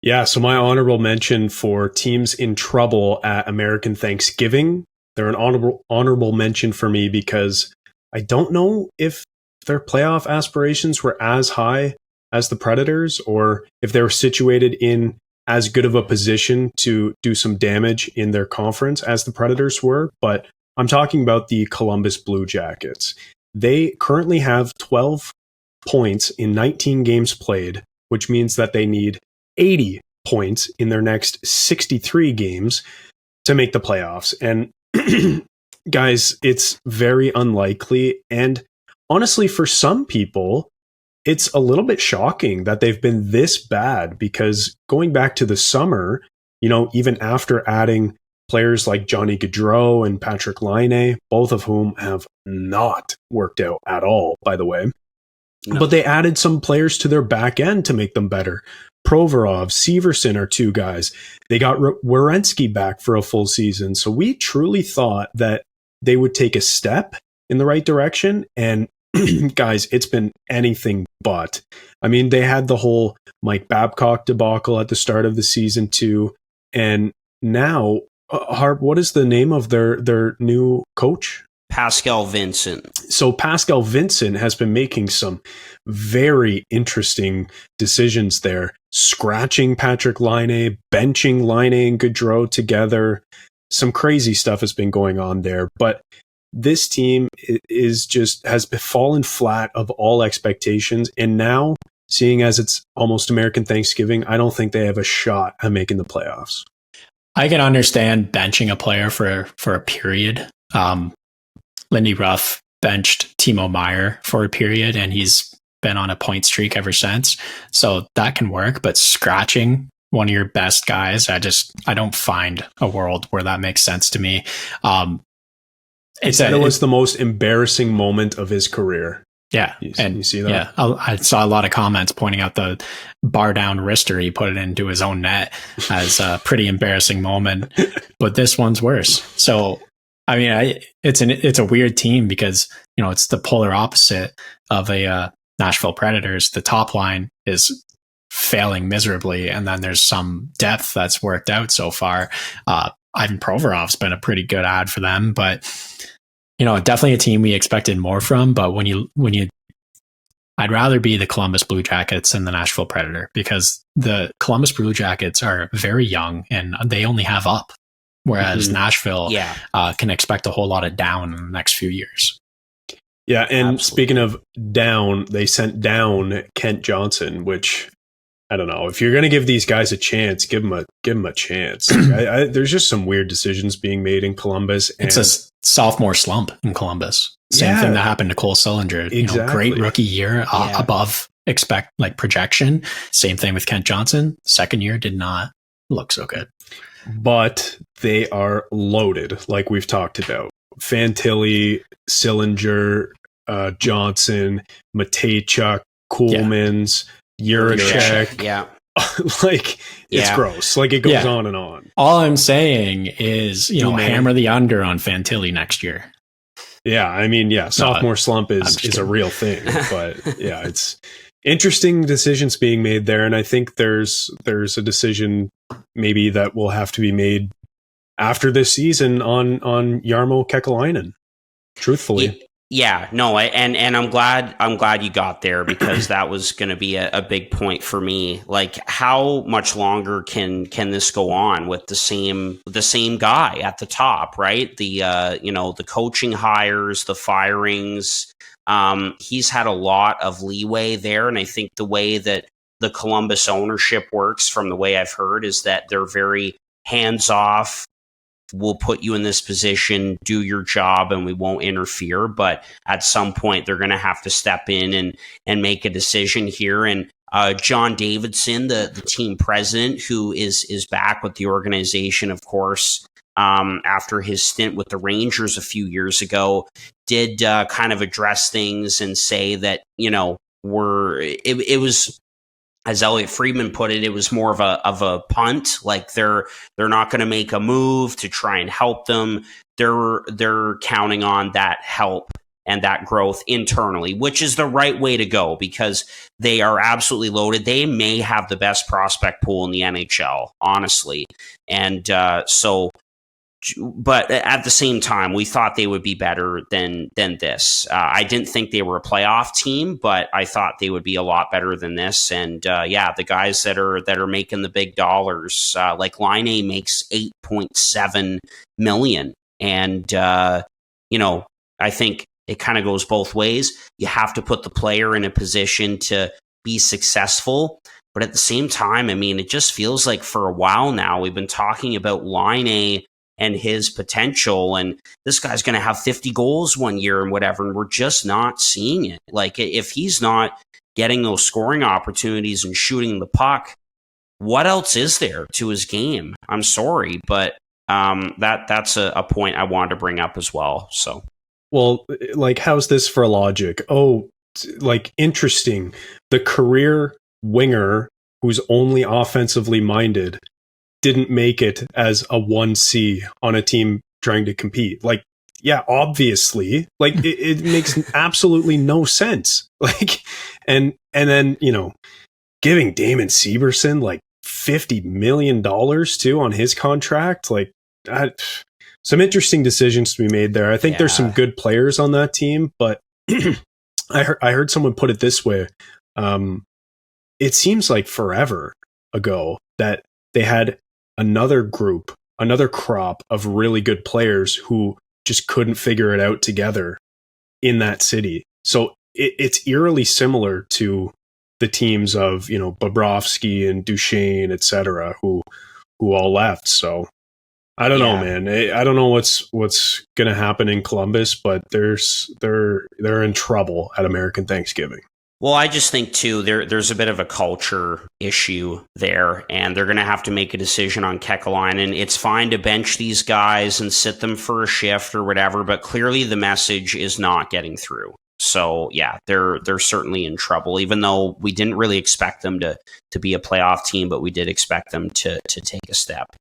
Yeah, so my honorable mention for teams in trouble at American Thanksgiving, they're an honorable mention for me because I don't know if their playoff aspirations were as high as the Predators or if they were situated in as good of a position to do some damage in their conference as the Predators were, but I'm talking about the Columbus Blue Jackets. They currently have 12 points in 19 games played, which means that they need 80 points in their next 63 games to make the playoffs. And guys, it's very unlikely. And honestly, for some people, it's a little bit shocking that they've been this bad because going back to the summer, even after adding players like Johnny Gaudreau and Patrick Laine, both of whom have not worked out at all, by the way. No. But they added some players to their back end to make them better. Provorov, Severson are two guys. They got Werenski back for a full season. So we truly thought that they would take a step in the right direction. And guys, it's been anything but. I mean, they had the whole Mike Babcock debacle at the start of the season too. And now, Harp, what is the name of their new coach? Pascal Vincent. So Pascal Vincent has been making some very interesting decisions there, scratching Patrick Laine, benching Laine and Gaudreau together. Some crazy stuff has been going on there, but this team has fallen flat of all expectations. And now, seeing as it's almost American Thanksgiving, I don't think they have a shot at making the playoffs. I can understand benching a player for a period. Lindy Ruff benched Timo Meier for a period, and he's been on a point streak ever since. So that can work, but scratching one of your best guys, I don't find a world where that makes sense to me. It was the most embarrassing moment of his career. Yeah. You see that? Yeah. I saw a lot of comments pointing out the bar down wrister he put it into his own net as a pretty embarrassing moment, but this one's worse. So, I mean, it's a weird team because, it's the polar opposite of a Nashville Predators. The top line is failing miserably, and then there's some depth that's worked out so far. Ivan Provorov's been a pretty good ad for them, but definitely a team we expected more from. But when you, I'd rather be the Columbus Blue Jackets than the Nashville Predator because the Columbus Blue Jackets are very young and they only have up. Whereas Nashville can expect a whole lot of down in the next few years. Yeah, and Speaking of down, they sent down Kent Johnson, which I don't know. If you're going to give these guys a chance, give them a chance. There's just some weird decisions being made in Columbus. And it's a sophomore slump in Columbus. Same thing that happened to Cole Sillinger. Exactly. Great rookie year, above projection. Same thing with Kent Johnson. Second year did not look so good. But they are loaded, like we've talked about. Fantilli, Sillinger, Johnson, Matejchuk, Kuhlmans, Juracek. Yeah. It's gross. Like, it goes on and on. All I'm saying is, hammer the under on Fantilli next year. Yeah, I mean, sophomore slump is a real thing. But, it's interesting decisions being made there. And I think there's a decision maybe that will have to be made after this season on Jarmo Kekalainen, truthfully. And I'm glad you got there because that was going to be a big point for me. Like, how much longer can this go on with the same guy at the top, right? The coaching hires, the firings. He's had a lot of leeway there, and I think the way that the Columbus ownership works, from the way I've heard, is that they're very hands off. We'll put you in this position, do your job, and we won't interfere. But at some point, they're going to have to step in and make a decision here. And John Davidson, the team president, who is back with the organization, of course, after his stint with the Rangers a few years ago, did kind of address things and say that, it was, as Elliot Friedman put it, it was more of a punt. Like, they're not going to make a move to try and help them. They're counting on that help and that growth internally, which is the right way to go because they are absolutely loaded. They may have the best prospect pool in the NHL, honestly. And but at the same time, we thought they would be better than this. I didn't think they were a playoff team, but I thought they would be a lot better than this. And the guys that are making the big dollars, like Laine makes $8.7 million, and I think it kind of goes both ways. You have to put the player in a position to be successful. But at the same time, I mean, it just feels like for a while now, we've been talking about Laine and his potential. And this guy's going to have 50 goals one year and whatever. And we're just not seeing it. Like, if he's not getting those scoring opportunities and shooting the puck, what else is there to his game? I'm sorry, but that's a point I wanted to bring up as well. So. Well, like, how's this for logic? Oh, like, interesting. The career winger who's only offensively minded didn't make it as a 1C on a team trying to compete. Like, yeah, obviously, like, it makes absolutely no sense. Like, and then, giving Damon Severson like $50 million too on his contract, like, some interesting decisions to be made there. I think there's some good players on that team, but I heard someone put it this way. It seems like forever ago that they had another crop of really good players who just couldn't figure it out together in that city. So it's eerily similar to the teams of, Bobrovsky and Duchesne, etc., who all left. So I don't know, man. I don't know what's going to happen in Columbus, but they're in trouble at American Thanksgiving. Well, I just think too there's a bit of a culture issue there, and they're going to have to make a decision on Kekalainen. It's fine to bench these guys and sit them for a shift or whatever, but clearly the message is not getting through. So yeah, they're certainly in trouble. Even though we didn't really expect them to be a playoff team, but we did expect them to take a step.